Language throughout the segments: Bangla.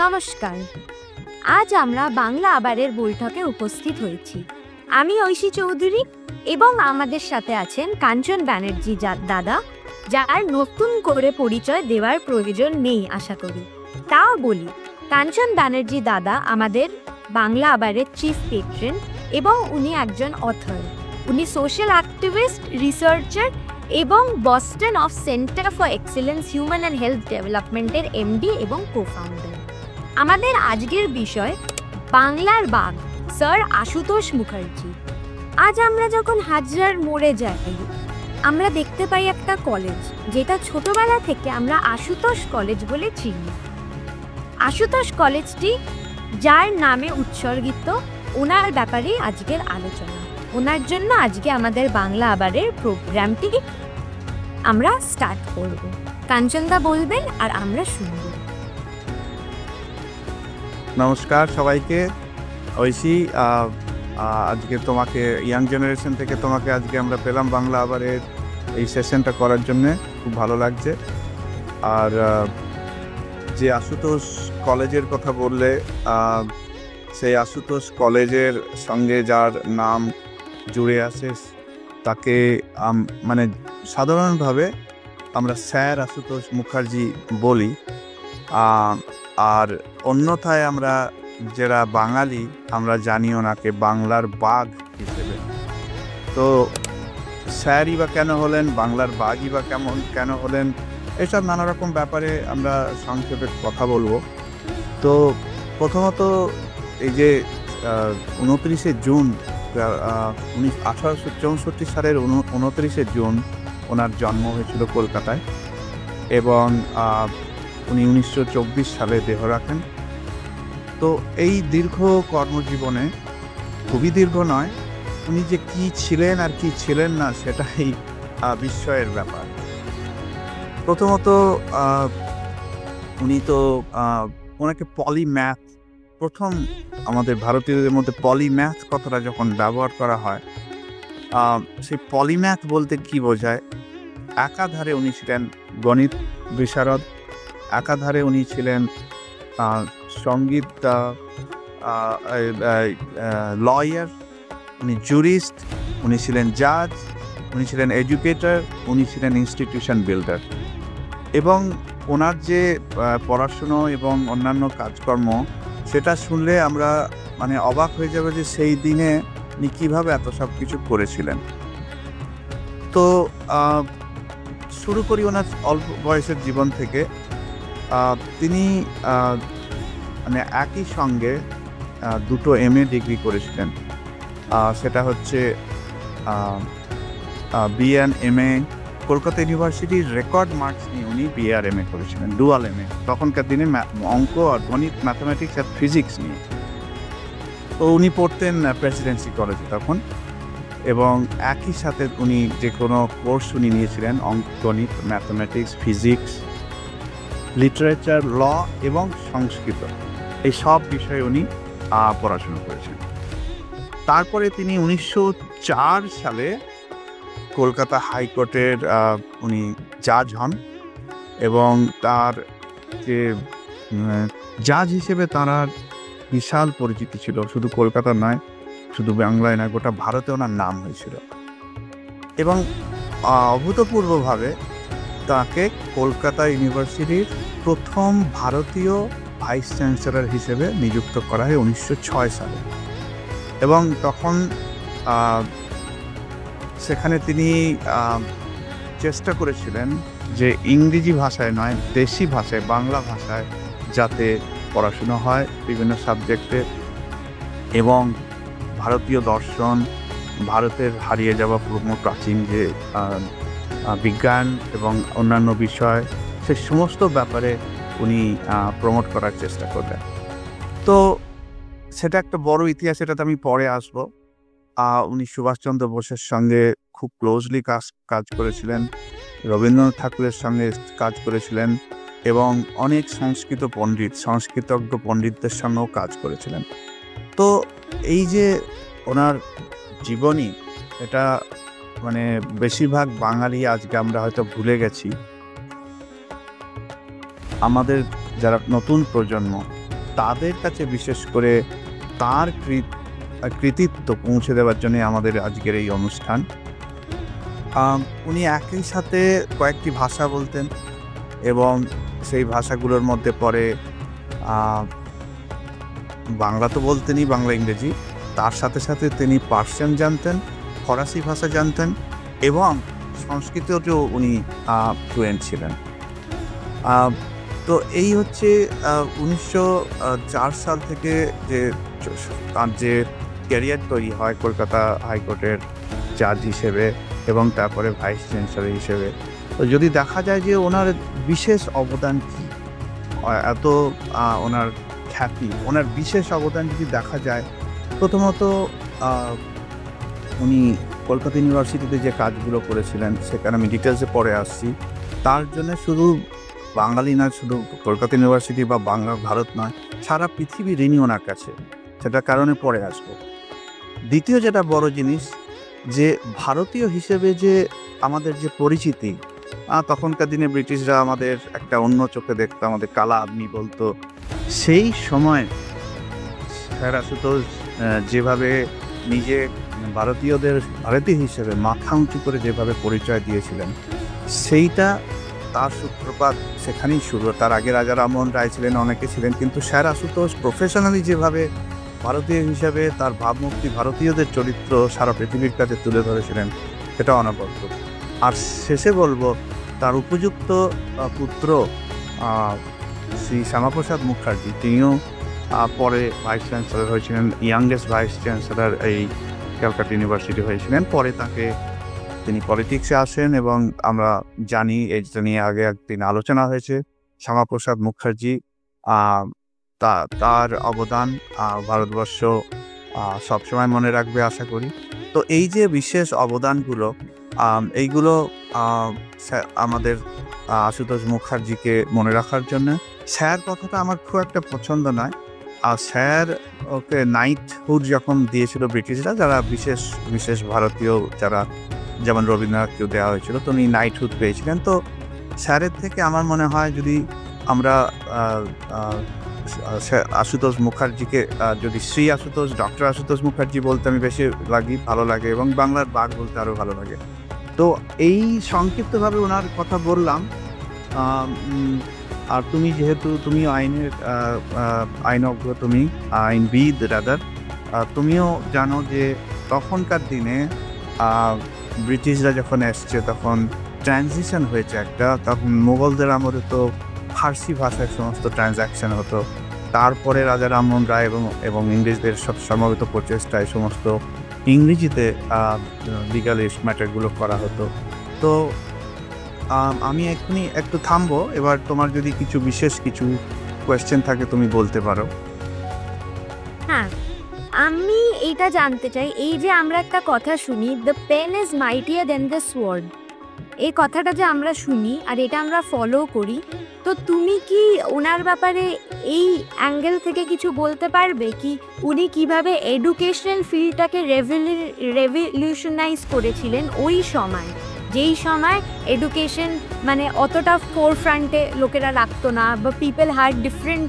নমস্কার। আজ আমরা বাংলা আবারের বৈঠকে উপস্থিত হয়েছি। আমি ঐশী চৌধুরী এবং আমাদের সাথে আছেন কাঞ্চন ব্যানার্জি দাদা, যার নতুন করে পরিচয় দেওয়ার প্রয়োজন নেই আশা করি। তাও বলি, কাঞ্চন ব্যানার্জি দাদা আমাদের বাংলা আবারের চিফ পেট্রন এবং উনি একজন অথর। উনি সোশ্যাল অ্যাক্টিভিস্ট, রিসার্চার এবং Boston of centre for excellence human and health ডেভেলপমেন্টের এমডি এবং কো-ফাউন্ডার। আমাদের আজকের বিষয় বাংলার বাঘ, স্যার আশুতোষ মুখার্জি। আজ আমরা যখন হাজরার মোড়ে যাই, আমরা দেখতে পাই একটা কলেজ, যেটা ছোটবেলা থেকে আমরা আশুতোষ কলেজ বলে চিনি। আশুতোষ কলেজটি যার নামে উৎসর্গিত, ওনার ব্যাপারে আজকের আলোচনা। ওনার জন্য আজকে আমাদের বাংলা আবারের প্রোগ্রামটি আমরা স্টার্ট করব। কাঞ্চনদা বলবেন আর আমরা শুনব। নমস্কার সবাইকে। ঐশী, আজকে তোমাকে ইয়াং জেনারেশন থেকে আজকে আমরা পেলাম বাংলা আবারের এই সেশনটা করার জন্যে, খুব ভালো লাগছে। আর যে আশুতোষ কলেজের কথা বললে, সেই আশুতোষ কলেজের সঙ্গে যার নাম জুড়ে আছে তাকে মানে সাধারণভাবে আমরা স্যার আশুতোষ মুখার্জি বলি। আর অন্যথায় আমরা যারা বাঙালি, আমরা জানি ওনাকে বাংলার বাঘ হিসেবে। তো স্যারই বা কেন হলেন, বাংলার বাঘই বা কেন হলেন, এসব নানা রকম ব্যাপারে আমরা সংক্ষেপে কথা বলবো। তো প্রথমত এই যে 29শে জুন 1864 সালের 29শে জুন ওনার জন্ম হয়েছিল কলকাতায়, এবং উনি 1924 সালে দেহ রাখেন। তো এই দীর্ঘ কর্মজীবনে, খুবই দীর্ঘ নয়, উনি যে কি ছিলেন আর কি ছিলেন না সেটাই বিস্ময়ের ব্যাপার। প্রথমত উনি তো ওনাকে পলিম্যাথ, প্রথম আমাদের ভারতীয়দের মধ্যে পলিম্যাথ কথাটা যখন ব্যবহার করা হয়, সেই পলিম্যাথ বলতে কি বোঝায়, একাধারে উনি ছিলেন গণিত বিশারদ, একাধারে উনি ছিলেন সঙ্গীত লয়ার, উনি জুরিস্ট, উনি ছিলেন জাজ, উনি ছিলেন এডুকেটর, উনি ছিলেন ইনস্টিটিউশন বিল্ডার। এবং ওনার যে পড়াশুনো এবং অন্যান্য কাজকর্ম, সেটা শুনলে আমরা মানে অবাক হয়ে যাবে যে সেই দিনে উনি কীভাবে এত সব কিছু করেছিলেন। তো শুরু করি ওনার অল্প বয়সের জীবন থেকে। তিনি মানে একই সঙ্গে দুটো MA ডিগ্রি করেছিলেন। সেটা হচ্ছে BA and MA কলকাতা ইউনিভার্সিটির রেকর্ড মার্কস নিয়ে উনি BA আর MA করেছিলেন, ডুয়াল MA, তখনকার দিনে অঙ্ক আর গণিত, ম্যাথামেটিক্স আর ফিজিক্স নিয়ে। তো উনি পড়তেন প্রেসিডেন্সি কলেজে তখন, এবং একই সাথে উনি যে কোনো কোর্স উনি নিয়েছিলেন, অঙ্ক, গণিত, ম্যাথামেটিক্স, ফিজিক্স, লিটারেচার, ল এবং সংস্কৃত, এই সব বিষয়ে উনি পড়াশোনা করেছেন। তারপরে তিনি 1904 সালে কলকাতা হাইকোর্টের উনি জাজ হন, এবং তার যে জাজ হিসেবে তাঁর বিশাল পরিচিতি ছিল, শুধু কলকাতা নয়, শুধু বাংলায় নয়, গোটা ভারতে ওনার নাম হয়েছিল। এবং অভূতপূর্বভাবে তাকে কলকাতা ইউনিভার্সিটির প্রথম ভারতীয় ভাইস চ্যান্সেলর হিসেবে নিযুক্ত করা হয় 1906 সালে। এবং তখন সেখানে তিনি চেষ্টা করেছিলেন যে ইংরেজি ভাষায় নয়, দেশি ভাষায়, বাংলা ভাষায় যাতে পড়াশুনো হয় বিভিন্ন সাবজেক্টে, এবং ভারতীয় দর্শন, ভারতের হারিয়ে যাওয়া প্রাচীন যে বিজ্ঞান এবং অন্যান্য বিষয়, সে সমস্ত ব্যাপারে উনি প্রমোট করার চেষ্টা করলেন। তো সেটা একটা বড় ইতিহাস, এটাতে আমি পরে আসবো। উনি সুভাষচন্দ্র বোসের সঙ্গে খুব ক্লোজলি কাজ করেছিলেন, রবীন্দ্রনাথ ঠাকুরের সঙ্গে কাজ করেছিলেন, এবং অনেক সংস্কৃতজ্ঞ পণ্ডিতদের সঙ্গেও কাজ করেছিলেন। তো এই যে ওনার জীবনী, এটা মানে বেশিরভাগ বাঙালি আজকে আমরা হয়তো ভুলে গেছি। আমাদের যারা নতুন প্রজন্ম, তাদের কাছে বিশেষ করে তার কৃতিত্ব পৌঁছে দেওয়ার জন্য আমাদের আজকের এই অনুষ্ঠান। উনি একই সাথে কয়েকটি ভাষা বলতেন এবং সেই ভাষাগুলোর মধ্যে পড়ে বাংলা তো বলতেনই, বাংলা ইংরেজি, তার সাথে সাথে তিনি পার্সিয়ান জানতেন, ফরাসি ভাষা জানতেন এবং সংস্কৃতেও উনি ফ্লুয়েন্ট ছিলেন। তো এই হচ্ছে 1904 সাল থেকে যে তার যে ক্যারিয়ার তৈরি হয় কলকাতা হাইকোর্টের জাজ হিসেবে এবং তারপরে ভাইস চ্যান্সেলর হিসেবে। তো যদি দেখা যায় যে ওনার বিশেষ অবদান কী, এত ওনার খ্যাতি, ওনার বিশেষ অবদান যদি দেখা যায়, প্রথমত উনি কলকাতা ইউনিভার্সিটিতে যে কাজগুলো করেছিলেন সেখানে আমি ডিটেলসে পরে আসছি। তার জন্য শুধু বাঙালি নয়, শুধু কলকাতা ইউনিভার্সিটি বা ভারত নয়, সারা পৃথিবী ঋণী ওনার কাছে, সেটার কারণে পরে আসবো। দ্বিতীয় যেটা বড় জিনিস, যে ভারতীয় হিসেবে যে আমাদের যে পরিচিতি, তখনকার দিনে ব্রিটিশরা আমাদের একটা অন্য চোখে দেখতো, আমাদের কালা আদমি বলতো। সেই সময় স্যার আশুতোষ যেভাবে নিজে ভারতীয় হিসেবে মাথা উঁচু করে যেভাবে পরিচয় দিয়েছিলেন, সেইটা তার সূত্রপাত সেখানেই শুরু। তার আগে রাজা রামমোহন রায় ছিলেন, অনেকে ছিলেন, কিন্তু স্যার আশুতোষ প্রফেশনালি যেভাবে ভারতীয় হিসাবে তার ভাবমূর্তি, ভারতীয়দের চরিত্র সারা পৃথিবীর কাছে তুলে ধরেছিলেন, সেটা অনবদ্য। আর শেষে বলবো, তার উপযুক্ত পুত্র শ্রী শ্যামাপ্রসাদ মুখার্জি, তিনিও পরে ভাইস চ্যান্সেলর হয়েছিলেন, ইয়াংগেস্ট ভাইস চ্যান্সেলর এই ক্যালকাটা ইউনিভার্সিটি হয়েছিলেন। পরে তিনি পলিটিক্সে আসেন এবং আমরা জানি, এটা নিয়ে আগে একদিন আলোচনা হয়েছে, শ্যামাপ্রসাদ মুখার্জি, তার অবদান ভারতবর্ষ সবসময় মনে রাখবে আশা করি। তো এই যে বিশেষ অবদানগুলো, এইগুলো আমাদের আশুতোষ মুখার্জিকে মনে রাখার জন্য। স্যার কথাটা আমার খুব একটা পছন্দ নয়। আর স্যার ওকে নাইটহুড যখন দিয়েছিল ব্রিটিশরা, যারা বিশেষ ভারতীয় যারা, যেমন রবীন্দ্রনাথকেও দেওয়া হয়েছিল, তো উনি নাইটহুড পেয়েছিলেন। তো স্যারের থেকে আমার মনে হয় যদি আমরা আশুতোষ মুখার্জিকে যদি শ্রী আশুতোষ, ডক্টর আশুতোষ মুখার্জি বলতে আমি বেশি ভালো লাগে এবং বাংলার বাঘ বলতে আরও ভালো লাগে। তো এই সংক্ষিপ্তভাবে ওনার কথা বললাম। আর তুমি যেহেতু তুমি আইনজ্ঞ, তুমি আইনবিদ রাদার, তুমিও জানো যে তখনকার দিনে ব্রিটিশরা যখন এসছে তখন ট্রানজিশন হয়েছে একটা। তখন মুঘলদের আমলে তো ফার্সি ভাষায় সমস্ত ট্রানজ্যাকশন হতো, তারপরে রাজা রামমোহন রায় এবং ইংরেজদের সব সমবেত প্রচেষ্টায় সমস্ত ইংরেজিতে লিগাল ম্যাটারগুলো করা হতো। তো আমি এক্ষুনি একটু থামবো, এবার তোমার যদি বিশেষ কিছু কোয়েশ্চেন থাকে তুমি বলতে পারো। হ্যাঁ, আমি এইটা জানতে চাই, এই যে আমরা একটা কথা শুনি, the pen is mightier than the sword, এই কথাটা যে আমরা শুনি আর এটা আমরা ফলো করি, তো তুমি কি ওনার ব্যাপারে এই অ্যাঙ্গেল থেকে কিছু বলতে পারবে কি উনি কিভাবে এডুকেশনাল ফিল্ডটাকে রেভলিউশনাইজ করেছিলেন ওই সময়, যেই সময় এডুকেশন মানে অতটা ফোরফ্রন্টে লোকেরা রাখতো না, বা পিপল হ্যাড ডিফারেন্ট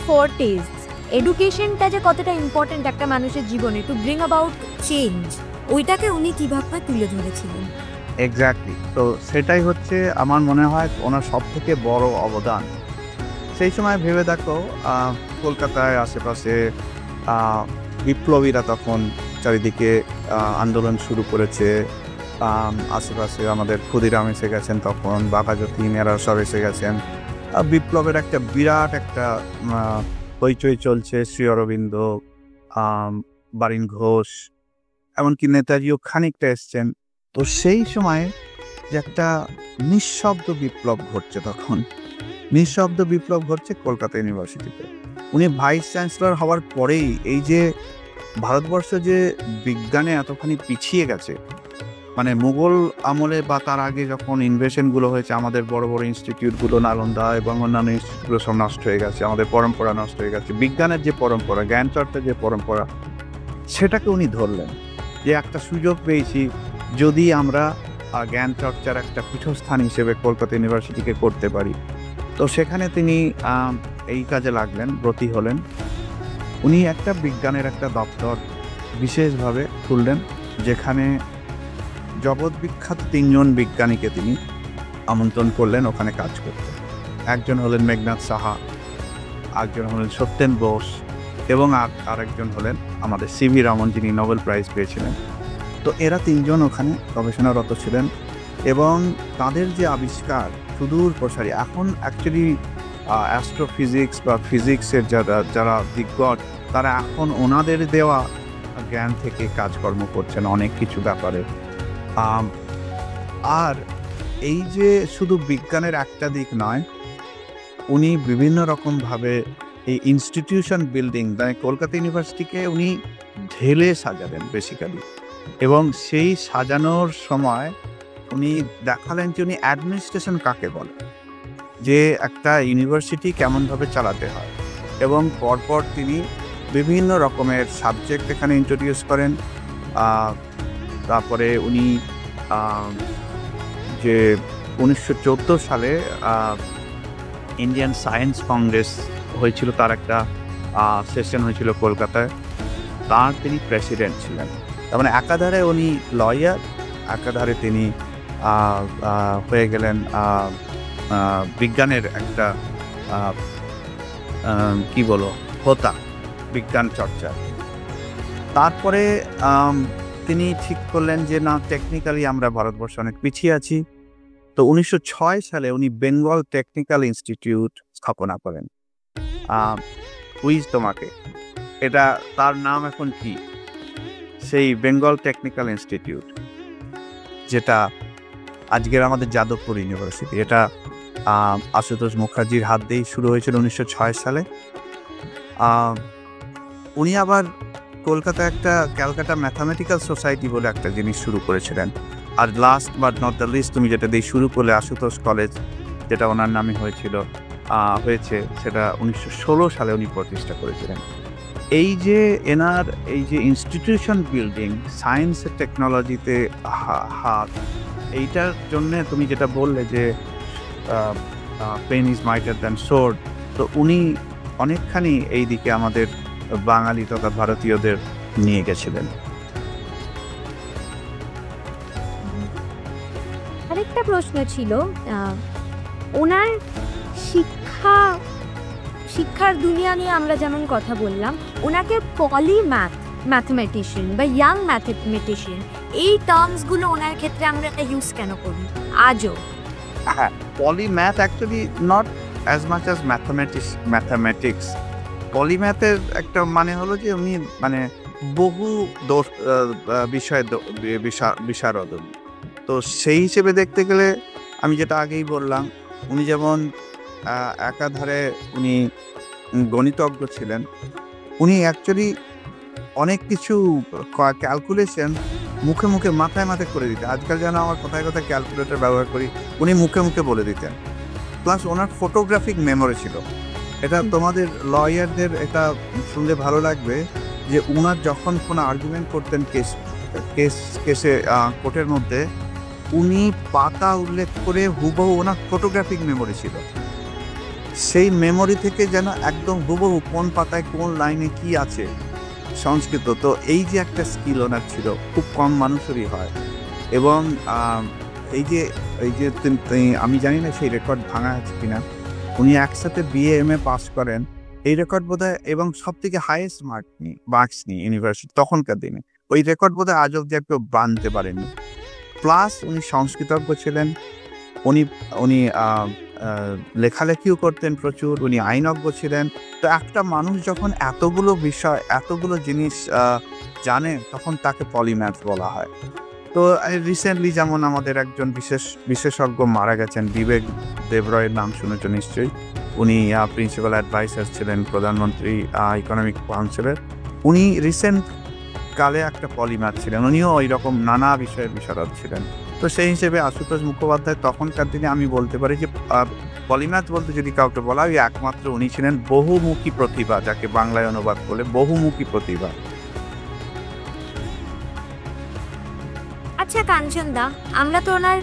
ফোরটেজ। এডুকেশনটা যে কতটা ইম্পর্টেন্ট একটা মানুষের জীবনে টু ব্রিং অ্যাবাউট চেঞ্জ, ওইটাকে উনি কীভাবে তুলে ধরেছিলেন। এক্স্যাক্টলি, তো সেটাই হচ্ছে আমার মনে হয় ওনার সব থেকে বড় অবদান। সেই সময় ভেবে দেখো, কলকাতায় আশেপাশে বিপ্লবীরা তখন চারিদিকে আন্দোলন শুরু করেছে। আশেপাশে আমাদের ক্ষুদিরাম এসে গেছেন, তখন বাঘা যতীন, এরা সব এসে গেছেন। বিপ্লবের একটা বিরাট একটা হইচই চলছে। শ্রী অরবিন্দ, বারিন ঘোষ, এমনকি নেতাজিও খানিকটা এসছেন। তো সেই সময় যে একটা নিঃশব্দ বিপ্লব ঘটছে, তখন নিঃশব্দ বিপ্লব ঘটছে কলকাতা ইউনিভার্সিটিতে। উনি ভাইস চ্যান্সেলর হওয়ার পরেই এই যে ভারতবর্ষ যে বিজ্ঞানে এতখানি পিছিয়ে গেছে, মানে মুঘল আমলে বা তার আগে যখন ইনভেশনগুলো হয়েছে, আমাদের বড় বড় ইনস্টিটিউটগুলো, নালন্দা এবং অন্যান্য ইনস্টিটিউটগুলো সব নষ্ট হয়ে গেছে, আমাদের পরম্পরা নষ্ট হয়ে গেছে, বিজ্ঞানের যে পরম্পরা, জ্ঞান চর্চার যে পরম্পরা, সেটাকে উনি ধরলেন যে একটা সুযোগ পেয়েছি, যদি আমরা জ্ঞান চর্চার একটা পীঠস্থান হিসেবে কলকাতা ইউনিভার্সিটিকে করতে পারি। তো সেখানে তিনি এই কাজে লাগলেন, ব্রতী হলেন। উনি একটা বিজ্ঞানের একটা দপ্তর বিশেষভাবে খুললেন, যেখানে জগৎ বিখ্যাত 3 জন বিজ্ঞানীকে তিনি আমন্ত্রণ করলেন ওখানে কাজ করতে। একজন হলেন মেঘনাদ সাহা, একজন হলেন সত্যেন বোস এবং আরেকজন হলেন আমাদের সিভি রমন, যিনি নোবেল প্রাইজ পেয়েছিলেন। তো এরা 3 জন ওখানে গবেষণারত ছিলেন এবং তাদের যে আবিষ্কার সুদূর প্রসারী। এখন অ্যাকচুয়ালি অ্যাস্ট্রোফিজিক্স বা ফিজিক্সের যারা দিগ্গজ, তারা এখন ওনাদের দেওয়া জ্ঞান থেকে কাজকর্ম করছেন অনেক কিছু ব্যাপারে। আর এই যে শুধু বিজ্ঞানের একটা দিক নয়, উনি বিভিন্ন রকমভাবে এই ইনস্টিটিউশন বিল্ডিং, মানে কলকাতা ইউনিভার্সিটিকে উনি ঢেলে সাজালেন বেসিক্যালি। এবং সেই সাজানোর সময় উনি দেখালেন যে উনি অ্যাডমিনিস্ট্রেশন কাকে বলে, যে একটা ইউনিভার্সিটি কেমনভাবে চালাতে হয়। এবং পরপর তিনি বিভিন্ন রকমের সাবজেক্ট এখানে ইন্ট্রোডিউস করেন। তারপরে উনি যে 1914 সালে ইন্ডিয়ান সায়েন্স কংগ্রেস হয়েছিল, তার একটা সেশন হয়েছিল কলকাতায়, তার তিনি প্রেসিডেন্ট ছিলেন। তার মানে একাধারে উনি লয়ার, একাধারে তিনি হয়ে গেলেন বিজ্ঞানের একটা কি বলো হোতা, বিজ্ঞান চর্চা। তারপরে তিনি ঠিক করলেন যে না, টেকনিক্যালি আমরা ভারতবর্ষ অনেক পিছিয়ে আছি। তো 1906 সালে উনি বেঙ্গল টেকনিক্যাল ইনস্টিটিউট স্থাপনা করেন। তোমাকে এটা তার নাম এখন কি, সেই বেঙ্গল টেকনিক্যাল ইনস্টিটিউট, যেটা আজকের আমাদের যাদবপুর ইউনিভার্সিটি। এটা আশুতোষ মুখার্জির হাত দিয়েই শুরু হয়েছিল 1906 সালে। উনি আবার কলকাতায় একটা ক্যালকাটা ম্যাথামেটিক্যাল সোসাইটি বলে একটা জিনিস শুরু করেছিলেন। আর last but not the least, তুমি যেটা দিয়ে শুরু করলে, আশুতোষ কলেজ, যেটা ওনার নামে হয়েছে, সেটা 1916 সালে উনি প্রতিষ্ঠা করেছিলেন। এই যে এনার এই যে ইনস্টিটিউশন বিল্ডিং, সায়েন্স টেকনোলজিতে হাত, এইটার জন্যে তুমি যেটা বললে যে pen is mightier than sword, তো উনি অনেকখানি এই দিকে আমাদের বাঙালি তথা ভারতীয়দের নিয়ে গেছিলেন। আরেকটা প্রশ্ন ছিল, ওনার শিক্ষার দুনিয়া নিয়ে আমরা যেমন কথা বললাম, ওনাকে ম্যাথমেটিশিয়ান বা ইয়াং ম্যাথমেটিশিয়ান, এই টার্মসগুলো ওনার ক্ষেত্রে আমরা ইউজ কেন করি আজও? হ্যাঁ, polymath actually not as much as mathematics. পলিম্যাথের একটা মানে হলো যে উনি মানে বহু বিশারদ। তো সেই হিসেবে দেখতে গেলে আমি যেটা আগেই বললাম, উনি যেমন একাধারে উনি গণিতজ্ঞ ছিলেন, উনি অ্যাকচুয়ালি অনেক কিছু ক্যালকুলেশন মুখে মুখে মাথায় করে দিতেন। আজকাল যেন আমার কথায় কথায় ক্যালকুলেটর ব্যবহার করি, উনি মুখে মুখে বলে দিতেন। প্লাস ওনার ফটোগ্রাফিক মেমোরি ছিল। এটা তোমাদের লয়ারদের এটা শুনলে ভালো লাগবে যে উনার যখন কোনো আর্গুমেন্ট করতেন কেসে কোর্টের মধ্যে, উনি পাতা উল্লেখ করে হুবহু, ওনার ফটোগ্রাফিক মেমোরি ছিল। সেই মেমোরি থেকে যেন একদম হুবহু কোন পাতায় কোন লাইনে কি আছে সংস্কৃত। তো এই যে একটা স্কিল ওনার ছিল, খুব কম মানুষেরই হয়। এবং এই যে আমি জানি না সেই রেকর্ড ভাঙা আছে কিনা, উনি একসাথে BA MA পাস করেন, এই রেকর্ড বোধহয়, এবং সব থেকে হাইয়েস্ট মার্কস নিয়ে ইউনিভার্সিটি তখনকার দিনে, ওই রেকর্ড বোধহয় আজ অব্দি কেউ বানতে পারেনি। প্লাস উনি সংস্কৃতজ্ঞ ছিলেন, উনি লেখালেখিও করতেন প্রচুর, উনি আইনজ্ঞ ছিলেন। তো একটা মানুষ যখন এতগুলো বিষয়, এতগুলো জিনিস জানে, তখন তাকে পলিম্যাথ বলা হয়। তো রিসেন্টলি যেমন আমাদের একজন বিশেষজ্ঞ মারা গেছেন, বিবেক দেবরয়ের নাম শুনেছ নিশ্চয়ই। উনি প্রিন্সিপাল অ্যাডভাইসার ছিলেন প্রধানমন্ত্রী ইকোনমিক কাউন্সিলের। উনি রিসেন্ট কালে একটা পলিম্যাথ ছিলেন, উনিও ওই রকম নানা বিষয়ের বিশারদ ছিলেন। তো সেই হিসেবে আশুতোষ মুখোপাধ্যায় তখনকার দিনে আমি বলতে পারি যে পলিম্যাথ বলতে যদি কাউকে বলা হয়, একমাত্র উনি ছিলেন বহুমুখী প্রতিভা, যাকে বাংলায় অনুবাদ করলে বহুমুখী প্রতিভা। আচ্ছা কাঞ্চন দা, আমরা তো ওনার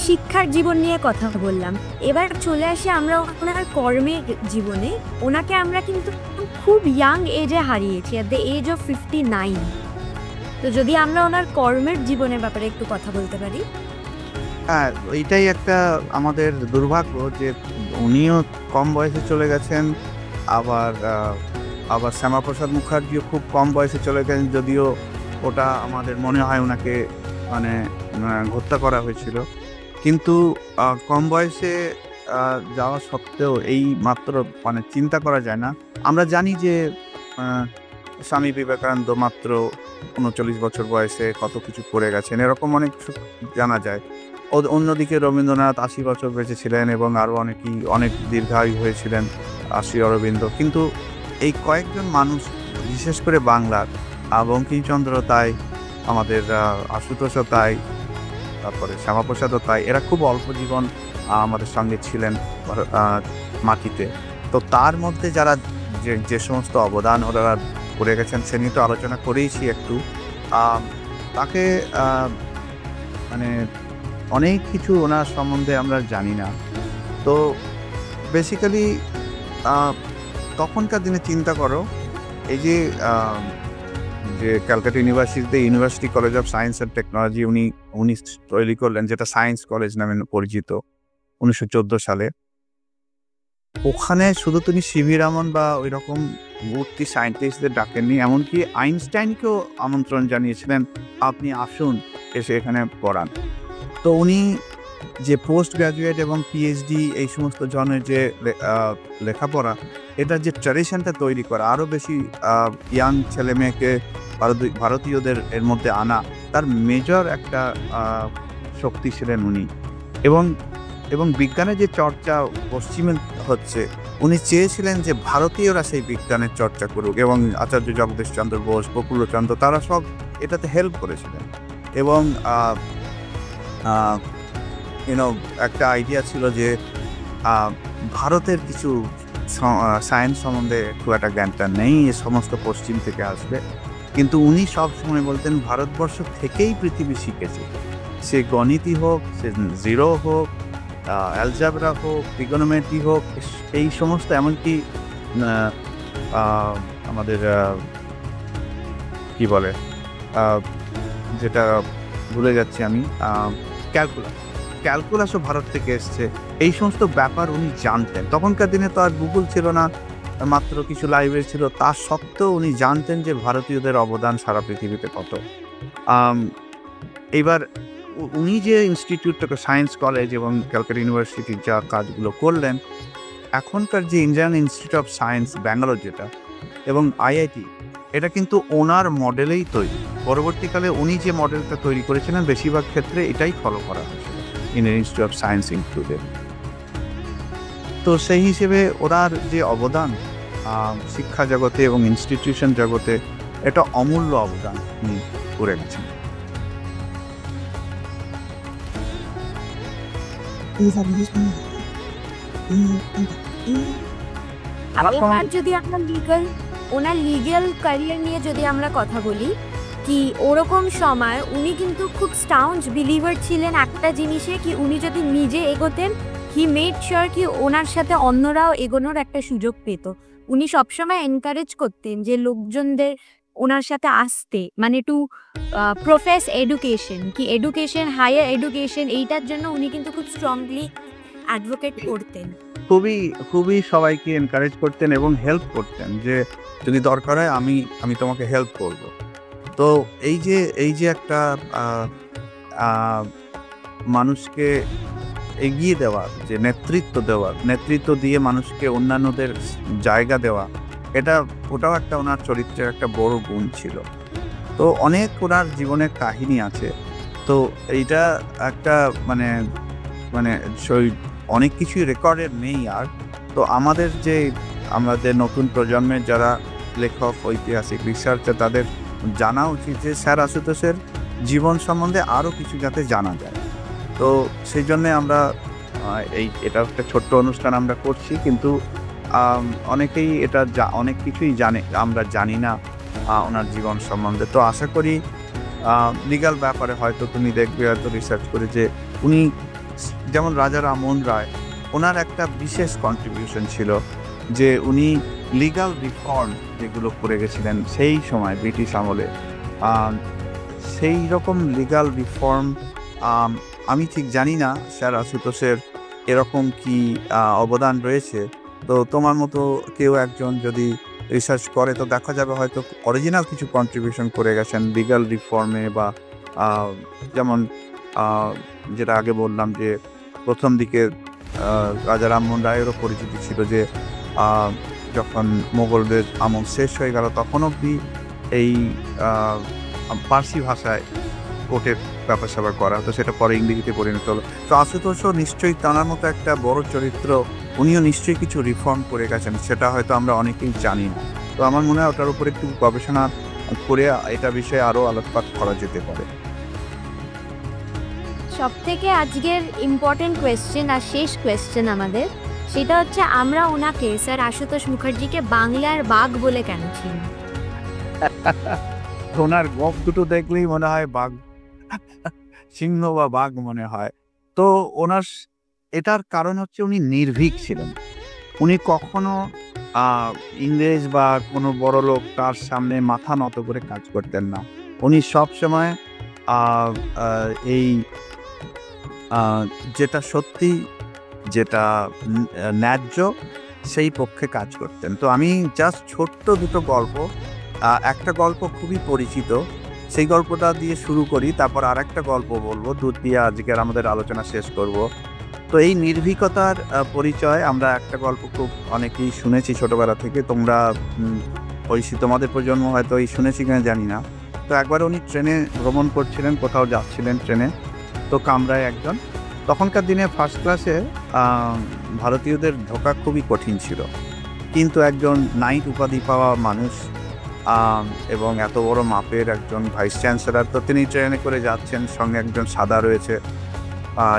শিক্ষার জীবন নিয়ে কথা বললাম, এবার চলে আসি আমরা ওনার কর্মের জীবনে। ওনাকে আমরা কিন্তু খুব ইয়াং এজে হারিয়েছি, অ্যাট দ্য এজ অফ 59। তো যদি আমরা ওনার কর্মের জীবনের ব্যাপারে একটু কথা বলতে পারি। হ্যাঁ, এইটাই একটা আমাদের দুর্ভাগ্য যে উনিও কম বয়সে চলে গেছেন, আবার আবার শ্যামাপ্রসাদ মুখার্জিও খুব কম বয়সে চলে গেছেন, যদিও ওটা আমাদের মনে হয় ওনাকে মানে হত্যা করা হয়েছিল। কিন্তু কম বয়সে যাওয়া সত্ত্বেও এই মাত্র মানে চিন্তা করা যায় না। আমরা জানি যে স্বামী বিবেকানন্দ মাত্র 39 বছর বয়সে কত কিছু করে গেছেন, এরকম অনেক কিছু জানা যায়। অন্যদিকে রবীন্দ্রনাথ 80 বছর বেঁচে ছিলেন এবং আরও অনেকেই অনেক দীর্ঘায়ু হয়েছিলেন, শ্রী অরবিন্দ। কিন্তু এই কয়েকজন মানুষ, বিশেষ করে বাংলার বঙ্কিমচন্দ্র তাই, আমাদের আশুতোষও তাই, তারপরে শ্যামাপ্রসাদও তাই, এরা খুব অল্প জীবন আমাদের সঙ্গে ছিলেন মাটিতে। তো তার মধ্যে যারা যে সমস্ত অবদান ওরা করে গেছেন সে নিয়ে তো আলোচনা করেইছি একটু। তাকে মানে অনেক কিছু ওনার সম্বন্ধে আমরা জানি না। তো বেসিক্যালি তখনকার দিনে চিন্তা করো, এই যে ক্যালকাটা ইউনিভার্সিটিতে university college of science and technology উনি তৈরি করলেন, যেটা সায়েন্স কলেজ নামে পরিচিত, 1914 সালে। ওখানে শুধু তিনি সিভি রামন বা ওই রকম ভর্তি সায়েন্টিস্টদের ডাকেননি, এমনকি আইনস্টাইনকেও আমন্ত্রণ জানিয়েছিলেন, আপনি আসুন এসে এখানে পড়ান। তো উনি যে পোস্ট গ্র্যাজুয়েট এবং পিএইচডি এই সমস্ত জনের যে লেখাপড়া, এটার যে ট্র্যাডিশনটা তৈরি করা, আরও বেশি ইয়াং ছেলে মেয়েকে ভারতীয়দের এর মধ্যে আনা, তার মেজর একটা শক্তি ছিলেন উনি। এবং বিজ্ঞানের যে চর্চা পশ্চিমে হচ্ছে, উনি চেয়েছিলেন যে ভারতীয়রা সেই বিজ্ঞানের চর্চা করুক, এবং আচার্য জগদীশ চন্দ্র বোস, প্রফুল্লচন্দ্র, তারা সব এটাতে হেল্প করেছিলেন। এবং একটা আইডিয়া ছিল যে ভারতের কিছু সায়েন্স সম্বন্ধে খুব একটা জ্ঞানটা নেই, এ সমস্ত পশ্চিম থেকে আসবে। কিন্তু উনি সব সময় বলতেন ভারতবর্ষ থেকেই পৃথিবী শিখেছে, সে গণিতই হোক, সে জিরো হোক, অ্যালজাবরা হোক, ট্রিগোনোমেট্রি হোক, এই সমস্ত, এমনকি আমাদের কি বলে যেটা ভুলে যাচ্ছি আমি, ক্যালকুলাসও ভারত থেকে এসছে। এই সমস্ত ব্যাপার উনি জানতেন। তখনকার দিনে তো আর গুগল ছিল না, মাত্র কিছু লাইব্রেরি ছিল, তা সত্ত্বেও উনি জানতেন যে ভারতীয়দের অবদান সারা পৃথিবীতে কত। এইবার উনি যে ইনস্টিটিউটটাকে, সায়েন্স কলেজ এবং ক্যালকাটা ইউনিভার্সিটির যা কাজগুলো করলেন, এখনকার যে Indian institute of science Bangalore যেটা, এবং আইআইটি, এটা কিন্তু ওনার মডেলেই তৈরি। পরবর্তীকালে উনি যে মডেলটা তৈরি করেছিলেন, বেশিরভাগ ক্ষেত্রে এটাই ফলো করা হয়েছিল, Indian institute of science included. তো সেই হিসেবে ওনার যে অবদান শিক্ষা জগতে এবং ইনস্টিটিউশন জগতে, এটা অমূল্য অবদান উনি করে গেছেন। যদি আমরা ওনার লিগ্যাল ক্যারিয়ার নিয়ে যদি আমরা কথা বলি, কি ওরকম সময় উনি কিন্তু খুব স্টাউন্ড বিলিভার ছিলেন একটা জিনিসে, কি উনি যদি নিজে এগোতেন, হি মেড শিওর কি ওনার সাথে অন্যরাও এগোনোর একটা সুযোগ পেত। উনি সবসময় এনকারেজ করতেন যে লোকজনদের ওনার সাথে আসতে, মানে টু প্রফেস এডুকেশন, কি এডুকেশন, হায়ার এডুকেশন, এইটার জন্য উনি কিন্তু খুব স্ট্রংলি অ্যাডভোকেট করতেন। খুবই সবাইকে এনকারেজ করতেন এবং হেল্প করতেন, যে যদি দরকার হয় আমি তোমাকে হেল্প করব। তো এই যে একটা মানুষকে এগিয়ে দেওয়া, যে নেতৃত্ব দিয়ে মানুষকে অন্যান্যদের জায়গা দেওয়া, ওটাও একটা ওনার চরিত্রের একটা বড় গুণ ছিল। তো অনেক ওনার জীবনের কাহিনী আছে। তো এইটা একটা মানে অনেক কিছুই রেকর্ডের নেই আর। তো আমাদের নতুন প্রজন্মের যারা লেখক, ঐতিহাসিক, রিসার্চার, তাদের জানা উচিত যে স্যার আশুতোষের জীবন সম্বন্ধে আরও কিছু যাতে জানা যায়। তো সেই জন্যে আমরা এটা একটা ছোট্ট অনুষ্ঠান আমরা করছি, কিন্তু অনেকেই অনেক কিছুই জানে, আমরা জানি না ওনার জীবন সম্বন্ধে। তো আশা করি লিগাল ব্যাপারে হয়তো তুমি দেখবে হয়তো রিসার্চ করে যে উনি যেমন রাজা রামমোহন রায়, ওনার একটা বিশেষ কন্ট্রিবিউশন ছিল যে উনি লিগাল রিফর্ম যেগুলো করে গেছিলেন সেই সময় ব্রিটিশ আমলে, সেই রকম লিগাল রিফর্ম আমি ঠিক জানি না স্যার আশুতোষের এরকম কি অবদান রয়েছে। তো তোমার মতো কেউ একজন যদি রিসার্চ করে তো দেখা যাবে হয়তো অরিজিনাল কিছু কন্ট্রিবিউশন করে গেছেন লিগাল রিফর্মে, বা যেমন যেটা আগে বললাম যে প্রথম দিকে রাজা রামমোহন রায়েরও পরিচিতি ছিল যে যখন মোগলদের আমল শেষ হয়ে গেল তখন অবধি এই পার্সি ভাষায় কোর্টের ব্যাপার স্যাপার করা হতো, সেটা পরে ইংরেজিতে পরিণত হলো। তো আশুতোষও নিশ্চয়ই তাঁর মতো একটা বড় চরিত্র, উনিও নিশ্চয়ই কিছু রিফর্ম করে গেছেন, সেটা হয়তো আমরা অনেকেই জানি না। তো আমার মনে হয় ওটার উপর একটু গবেষণা করে এটা বিষয়ে আরও আলোকপাত করা যেতে পারে। সব থেকে আজকের ইম্পর্টেন্ট কোয়েশ্চেন আর শেষ কোয়েশ্চেন আমাদের, সেটা হচ্ছে আমরা ওনাকে স্যার আশুতোষ মুখার্জিকে বাংলার বাঘ বলে কেন চিনি? ওনার গপ দুটো দেখলেই মনে হয় বাঘ, সিংহ বা বাঘ মনে হয়। তো ওনার এটার কারণ হচ্ছে উনি নির্ভীক ছিলেন। উনি কখনো ইংরেজ বা কোনো বড় লোক তার সামনে মাথা নত করে কাজ করতেন না। উনি সবসময় এই যেটা সত্যি, যেটা ন্যায্য, সেই পক্ষে কাজ করতেন। তো আমি জাস্ট ছোট্ট দুটো গল্প, একটা গল্প খুবই পরিচিত, সেই গল্পটা দিয়ে শুরু করি, তারপর আর একটা গল্প বলবো, দুধ দিয়ে আজকের আমাদের আলোচনা শেষ করব। তো এই নির্ভীকতার পরিচয় আমরা একটা গল্প খুব অনেকেই শুনেছি ছোটবেলা থেকে, তোমরা তোমাদের প্রজন্ম হয়তো এই শুনেছি কিনা জানি না। তো একবার উনি ট্রেনে ভ্রমণ করছিলেন, কোথাও যাচ্ছিলেন ট্রেনে, তো কামরায় একজন, তখনকার দিনে ফার্স্ট ক্লাসে ভারতীয়দের ঢোকা খুবই কঠিন ছিল, কিন্তু একজন নাইট উপাধি পাওয়া মানুষ এবং এত বড় মাপের একজন ভাইস চ্যান্সেলর, তো তিনি ট্রেনে করে যাচ্ছেন, সঙ্গে একজন সাদা রয়েছে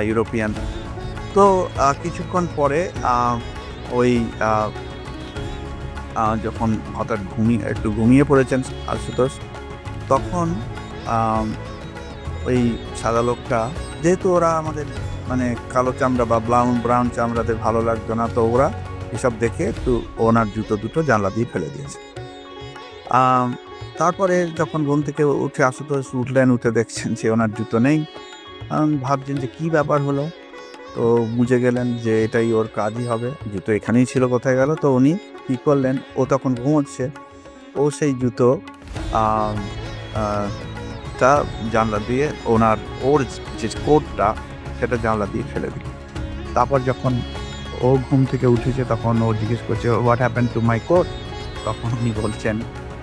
ইউরোপিয়ান। তো কিছুক্ষণ পরে ওই যখন হঠাৎ একটু ঘুমিয়ে পড়েছেন আশুতোষ, তখন ওই সাদা লোকটা, যেহেতু ওরা আমাদের মানে কালো চামড়া বা ব্রাউন চামড়াদের ভালো লাগতো না, তো ওরা এসব দেখে একটু ওনার জুতো দুটো জানলা দিয়ে ফেলে দিয়েছে। তারপরে যখন ঘুম থেকে উঠে আশুতোষ উঠলেন, উঠে দেখছেন যে ওনার জুতো নেই। ভাবছেন যে কি ব্যাপার হলো, তো বুঝে গেলেন যে এটাই ওর কাজই হবে, জুতো এখানেই ছিল, কোথায় গেল। তো উনি কী করলেন, ও তখন ঘুমোচ্ছে, ও সেই জুতো তা জানলা দিয়ে ওর যে কোটটা সেটা জানলা দিয়ে ফেলে দিল। তারপর যখন ও ঘুম থেকে উঠেছে তখন ও জিজ্ঞেস করছে what happen to my coat. তখন উনি বলছেন,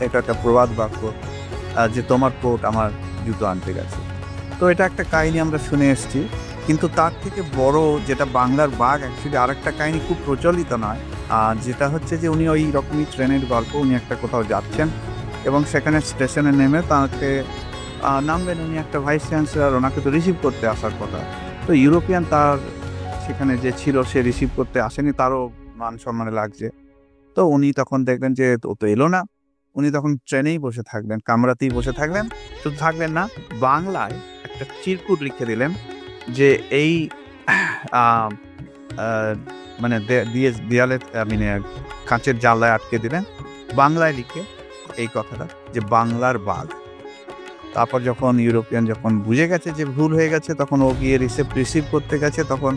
এটা একটা প্রবাদ বাক্য, যে তোমার কোট আমার জুতো আনতে গেছে। তো এটা একটা কাহিনী আমরা শুনে এসেছি, কিন্তু তার থেকে বড় যেটা বাংলার বাঘ, অ্যাকচুয়ালি আরেকটা কাহিনী খুব প্রচলিত নয়, যেটা হচ্ছে যে উনি ওই রকমই ট্রেনের গল্প, উনি একটা কোথাও যাচ্ছেন এবং সেখানে স্টেশনে নেমে তাকে নামবেন, উনি একটা ভাইস চ্যান্সেলর, ওনাকে তো রিসিভ করতে আসার কথা। তো ইউরোপিয়ান তার সেখানে যে ছিল সে রিসিভ করতে আসেনি, তারও মান সম্মানে লাগছে। তো উনি তখন দেখলেন যে ও তো এলো না, উনি তখন ট্রেনেই বসে থাকলেন, কামরাতেই বসে থাকলেন। শুধু থাকলেন না, বাংলায় একটা চিরকুট লিখে দিলেন যে এই মানে দেয়ালে মানে কাঁচের জানলায় আটকে দিলেন, বাংলায় লিখে এই কথাটা যে বাংলার বাঘ। তারপর যখন ইউরোপিয়ান যখন বুঝে গেছে যে ভুল হয়ে গেছে, তখন ও গিয়ে রিসিভ করতে গেছে। তখন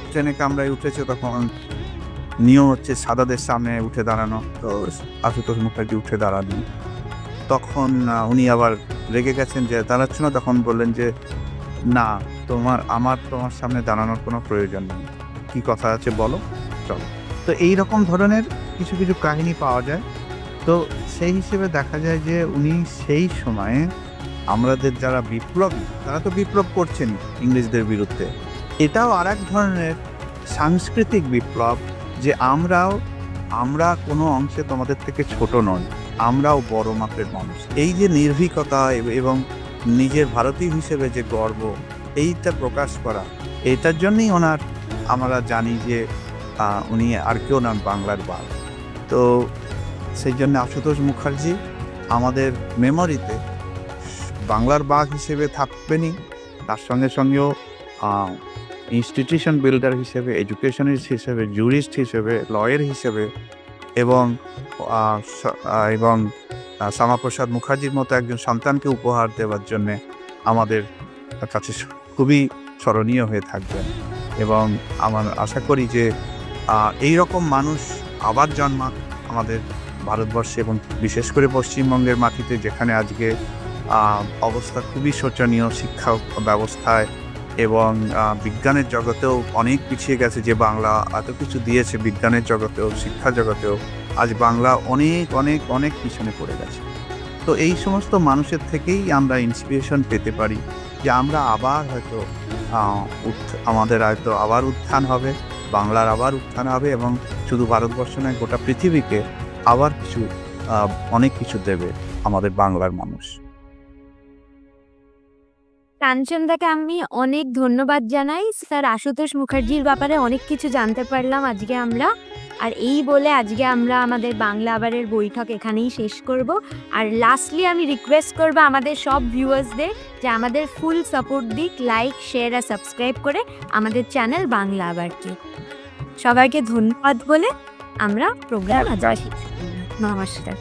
ট্রেনে কামরায় উঠেছে, তখন নিয়ম হচ্ছে সাদাদের সামনে উঠে দাঁড়ানো, তো আশুতোষ মুখার্জি উঠে দাঁড়ালেন। তখন উনি আবার রেগে গেছেন যে দাঁড়াচ্ছ না, তখন বললেন যে না, তোমার সামনে দাঁড়ানোর কোনো প্রয়োজন নেই, কি কথা আছে বলো, চলো। তো এই রকম ধরনের কিছু কিছু কাহিনী পাওয়া যায়। তো সেই হিসেবে দেখা যায় যে উনি সেই সময়ে আমাদের যারা বিপ্লবী, তারা তো বিপ্লব করছেন ইংরেজদের বিরুদ্ধে, এটাও আর এক ধরনের সাংস্কৃতিক বিপ্লব, যে আমরা কোনো অংশে তোমাদের থেকে ছোট নই, আমরাও বড় মাপের মানুষ। এই যে নির্ভীকতা এবং নিজের ভারতীয় হিসেবে যে গর্ব, এইটা প্রকাশ করা, এটার জন্যই আমরা জানি যে উনি আর কেউ নন, বাংলার বাঘ। তো সেই জন্য আশুতোষ মুখার্জি আমাদের মেমোরিতে বাংলার বাঘ হিসেবে থাকবেনই, তার সঙ্গে সঙ্গেও ইনস্টিটিউশন বিল্ডার হিসেবে, এডুকেশনিস্ট হিসেবে, জুরিস্ট হিসেবে, লয়ার হিসেবে এবং শ্যামাপ্রসাদ মুখার্জির মতো একজন সন্তানকে উপহার দেওয়ার জন্যে আমাদের কাছে খুবই স্মরণীয় হয়ে থাকবেন। এবং আমার আশা করি যে এই রকম মানুষ আবার জন্মাক আমাদের ভারতবর্ষে এবং বিশেষ করে পশ্চিমবঙ্গের মাটিতে, যেখানে আজকে অবস্থা খুবই শোচনীয় শিক্ষা ব্যবস্থায় এবং বিজ্ঞানের জগতেও অনেক পিছিয়ে গেছে। যে বাংলা এত কিছু দিয়েছে বিজ্ঞানের জগতেও, শিক্ষা জগতেও, আজ বাংলা অনেক অনেক অনেক পিছনে পড়ে গেছে। তো এই সমস্ত মানুষের থেকেই আমরা ইন্সপিরেশন পেতে পারি যে আমরা আবার হয়তো আমাদের হয়তো আবার উত্থান হবে, বাংলার আবার উত্থান হবে এবং শুধু ভারতবর্ষ নয় গোটা পৃথিবীকে আবার কিছু অনেক কিছু দেবে আমাদের বাংলার মানুষ। কাঞ্চনদাকে আমি অনেক ধন্যবাদ জানাই। স্যার আশুতোষ মুখার্জির ব্যাপারে অনেক কিছু জানতে পারলাম আজকে আমরা। আর এই বলে আজকে আমরা আমাদের বাংলা আবারের বৈঠক এখানেই শেষ করব। আর লাস্টলি আমি রিকোয়েস্ট করব আমাদের সব ভিউয়ার্সদের যে আমাদের ফুল সাপোর্ট দিক, লাইক, শেয়ার আর সাবস্ক্রাইব করে আমাদের চ্যানেল বাংলা আবারকে। সবাইকে ধন্যবাদ বলে আমরা প্রোগ্রাম আজ নমস্কার।